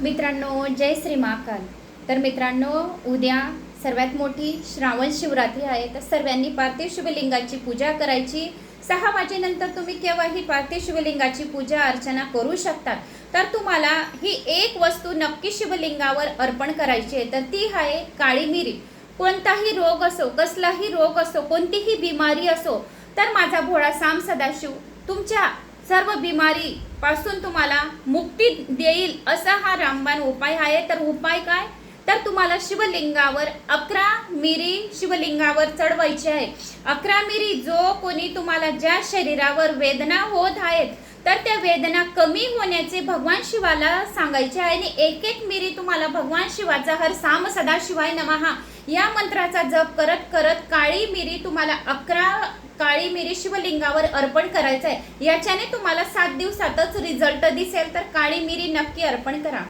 मित्रांनो, जय श्री महाकाल। तर मित्रांनो, उद्या सर्वात मोठी श्रावण शिवरात्री आहे। तर सर्वांनी पार्थिव शिवलिंगाची पूजा करायची। 6 वाजेनंतर तुम्ही केव्हाही पार्थिव शिवलिंगाची पूजा अर्चना करू शकता। तर तुम्हाला ही एक वस्तू नक्की शिवलिंगावर अर्पण करायची आहे, तर ती आहे काळी मिरी। कोणताही रोग असो, कसलाही रोग असो, कोणतीही बिमारी असो, तर माझा भोळा साम सदाशिव तुमच्या सर्व बिमारी पासून तुम्हाला मुक्ती देईल असा हा रामबाण उपाय आहे। तर उपाय काय, तर तुम्हाला शिवलिंगावर 11 मिरी शिवलिंगावर चढवायची आहे। 11 मिरी जो कोणी तुम्हाला ज्या शरीरावर वेदना होत आहेत, तर त्या वेदना कमी होण्याचे भगवान शिवाला सांगायचे आहे। आणि एक एक मिरी तुम्हाला भगवान शिवाचा हर साम सदाशिवाय नमः या मंत्राचा जप करत करत काळी मिरी तुम्हाला 11 काळी मिरी शिवलिंगावर अर्पण करायचं आहे। याच्याने तुम्हाला 7 दिवसातच रिझल्ट दिसेल। तर काळी मिरी नक्की अर्पण करा।